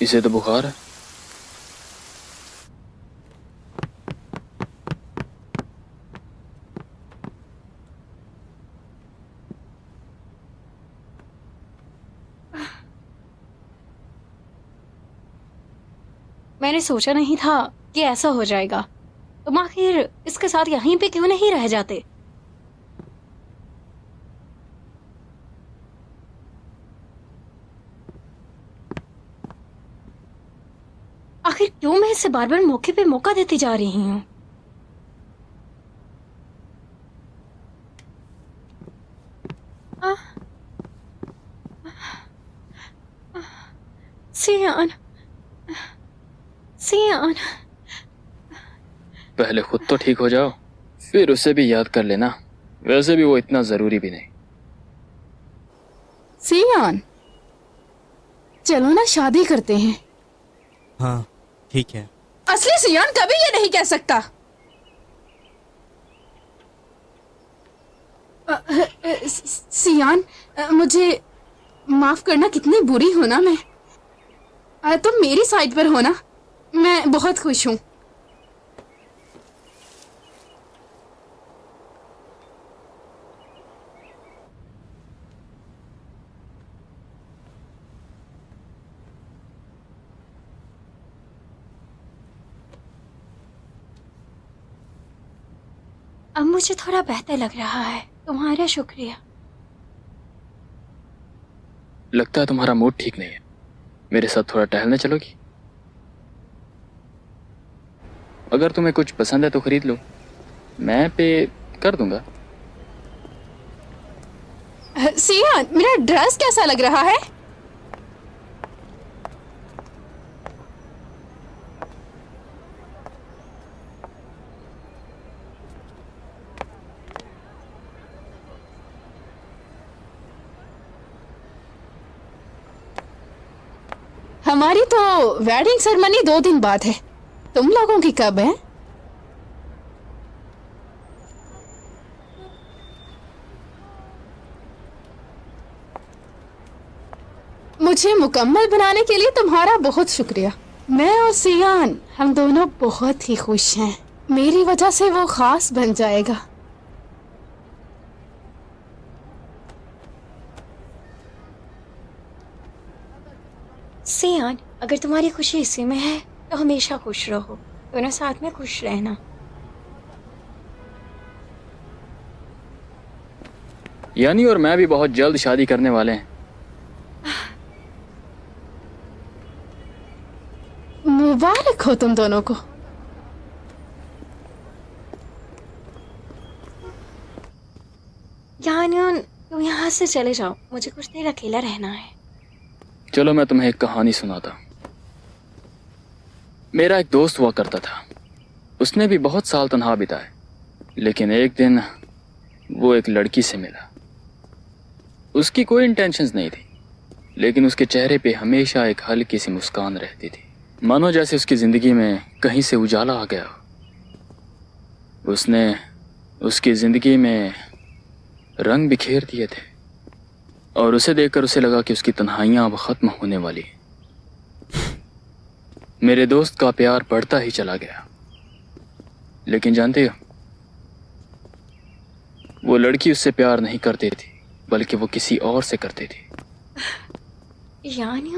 इसे तो बुखार है। मैंने सोचा नहीं था कि ऐसा हो जाएगा। तुम आखिर इसके साथ यहीं पे क्यों नहीं रह जाते? आखिर क्यों मैं इसे बार बार मौके पे मौका देती जा रही हूँ? सियान, सियान। पहले खुद तो ठीक हो जाओ, फिर उसे भी याद कर लेना। वैसे भी वो इतना जरूरी भी नहीं। सियान, चलो ना शादी करते हैं। हाँ ठीक है। असली सियान कभी ये नहीं कह सकता। सियान, मुझे माफ करना, कितनी बुरी हो ना मैं। तुम मेरी साइड पर हो ना, मैं बहुत खुश हूँ। अब मुझे थोड़ा बेहतर लग रहा है। तुम्हारा शुक्रिया। लगता है तुम्हारा मूड ठीक नहीं है। मेरे साथ थोड़ा टहलने चलोगी? अगर तुम्हें कुछ पसंद है तो खरीद लो, मैं पे कर दूंगा। सियान, मेरा ड्रेस कैसा लग रहा है? हमारी तो वेडिंग सेरेमनी 2 दिन बाद है। तुम लोगों की कब है? मुझे मुकम्मल बनाने के लिए तुम्हारा बहुत शुक्रिया। मैं और सियान, हम दोनों बहुत ही खुश हैं। मेरी वजह से वो खास बन जाएगा। सियान, अगर तुम्हारी खुशी इसी में है तो हमेशा खुश रहो। दोनों साथ में खुश रहना। यानी और मैं भी बहुत जल्द शादी करने वाले हैं। मुबारक हो तुम दोनों को। यानी तुम यहाँ से चले जाओ, मुझे कुछ देर अकेला रहना है। चलो मैं तुम्हें एक कहानी सुनाता हूँ। मेरा एक दोस्त हुआ करता था। उसने भी बहुत साल तन्हा बिताए, लेकिन एक दिन वो एक लड़की से मिला। उसकी कोई इंटेंशंस नहीं थी, लेकिन उसके चेहरे पे हमेशा एक हल्की सी मुस्कान रहती थी, मानो जैसे उसकी जिंदगी में कहीं से उजाला आ गया हो। उसने उसकी जिंदगी में रंग बिखेर दिए थे, और उसे देखकर उसे लगा कि उसकी तन्हाइयां अब खत्म होने वाली हैं। मेरे दोस्त का प्यार बढ़ता ही चला गया, लेकिन जानते हो, वो लड़की उससे प्यार नहीं करती थी, बल्कि वो किसी और से करती थी। यानी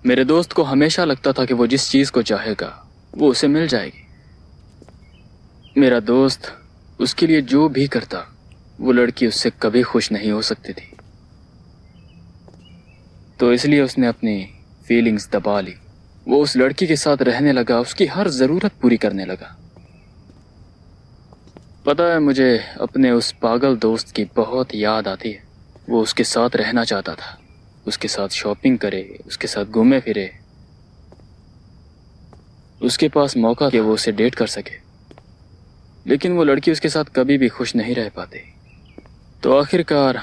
मेरे दोस्त को हमेशा लगता था कि वो जिस चीज को चाहेगा वो उसे मिल जाएगी। मेरा दोस्त उसके लिए जो भी करता, वो लड़की उससे कभी खुश नहीं हो सकती थी। तो इसलिए उसने अपनी फीलिंग्स दबा ली। वो उस लड़की के साथ रहने लगा, उसकी हर जरूरत पूरी करने लगा। पता है, मुझे अपने उस पागल दोस्त की बहुत याद आती है। वो उसके साथ रहना चाहता था, उसके साथ शॉपिंग करे, उसके साथ घूमे फिरे, उसके पास मौका कि वो उसे डेट कर सके। लेकिन वो लड़की उसके साथ कभी भी खुश नहीं रह पाती। तो आखिरकार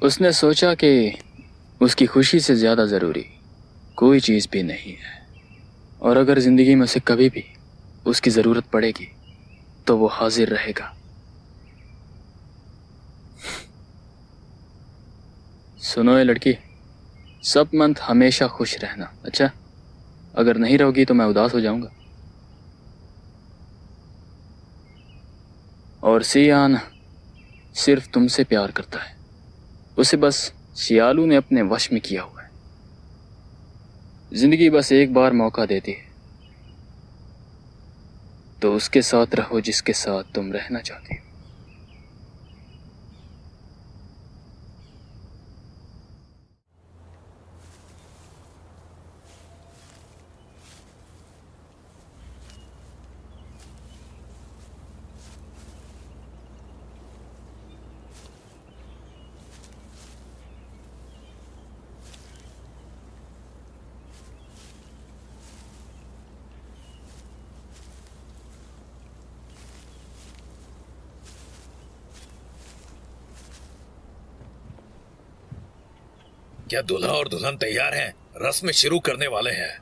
उसने सोचा कि उसकी खुशी से ज्यादा जरूरी कोई चीज भी नहीं है, और अगर जिंदगी में उसे कभी भी उसकी जरूरत पड़ेगी तो वो हाजिर रहेगा। सुनो ये लड़की, सब मंथ हमेशा खुश रहना, अच्छा? अगर नहीं रहोगी तो मैं उदास हो जाऊंगा। और सियान सिर्फ तुमसे प्यार करता है, उसे बस सियालू ने अपने वश में किया हुआ है। जिंदगी बस एक बार मौका देती है, तो उसके साथ रहो जिसके साथ तुम रहना चाहती हो। क्या दूल्हा और दुल्हन तैयार हैं? रस्म शुरू करने वाले हैं।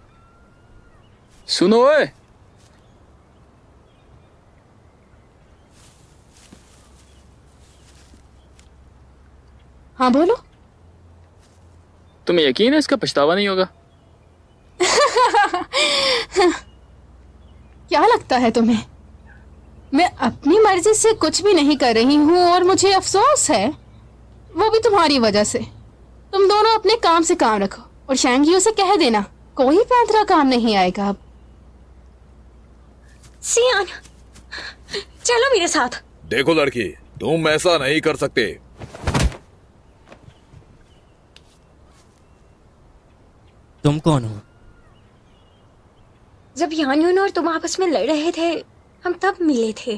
सुनो ओए, हाँ बोलो। तुम्हें यकीन है इसका पछतावा नहीं होगा? क्या लगता है तुम्हें मैं अपनी मर्जी से कुछ भी नहीं कर रही हूँ और मुझे अफसोस है, वो भी तुम्हारी वजह से। तुम दोनों अपने काम से काम रखो और शैंगियों से कह देना कोई पैंतरा काम नहीं आएगा अब। सियान, चलो मेरे साथ। देखो लड़की, तुम ऐसा नहीं कर सकते। तुम कौन हो? जब यानयून और तुम आपस में लड़ रहे थे, हम तब मिले थे।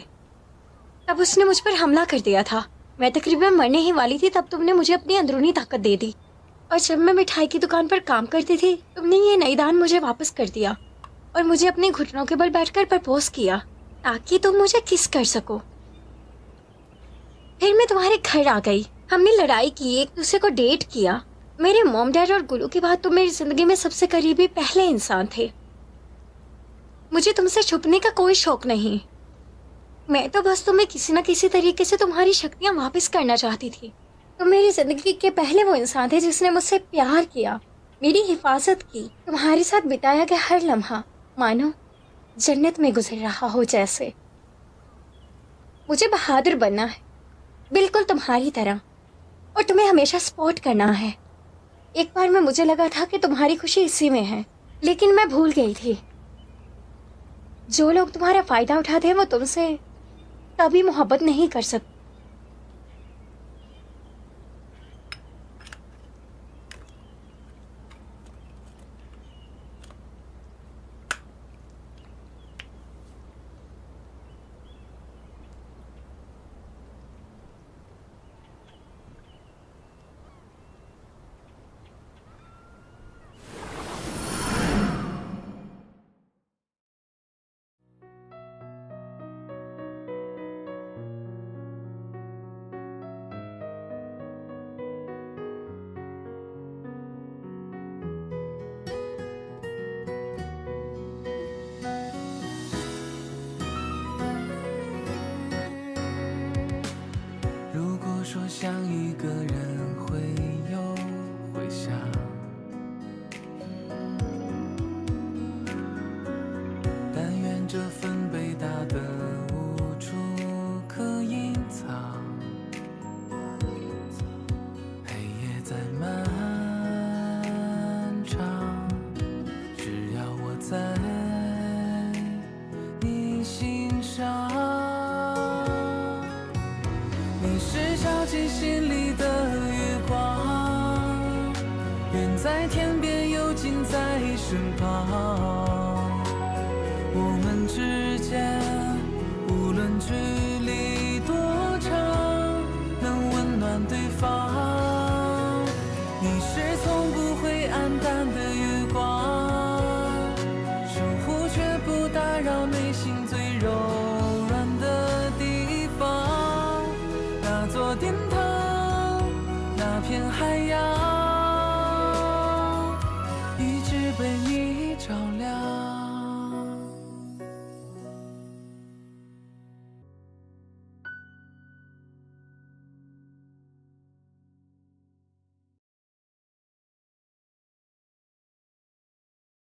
तब उसने मुझ पर हमला कर दिया था। मैं तकरीबन मरने ही वाली थी, तब तुमने मुझे अपनी अंदरूनी ताकत दे दी। और जब मैं मिठाई की दुकान पर काम करती थी, तुमने ये नई दान मुझे वापस कर दिया और मुझे अपने घुटनों के बल बैठकर प्रपोज किया ताकि तुम मुझे किस कर सको। फिर मैं तुम्हारे घर आ गई, हमने लड़ाई की, एक दूसरे को डेट किया। मेरे मॉम डैड और गुरु के बाद तुम मेरी जिंदगी में सबसे करीबी पहले इंसान थे। मुझे तुमसे छुपने का कोई शौक नहीं। मैं तो बस तुम्हें किसी न किसी तरीके से तुम्हारी शक्तियां वापस करना चाहती थी। तुम मेरी जिंदगी के पहले वो इंसान थे जिसने मुझसे प्यार किया, मेरी हिफाजत की। तुम्हारे साथ बिताया गया हर लम्हा मानो जन्नत में गुजर रहा हो जैसे। मुझे बहादुर बनना है, बिल्कुल तुम्हारी तरह, और तुम्हें हमेशा सपोर्ट करना है। एक बार में मुझे लगा था कि तुम्हारी खुशी इसी में है, लेकिन मैं भूल गई थी। जो लोग तुम्हारा फायदा उठाते हैं वो तुमसे कभी मोहब्बत नहीं कर सकते।守护却不打扰内心最柔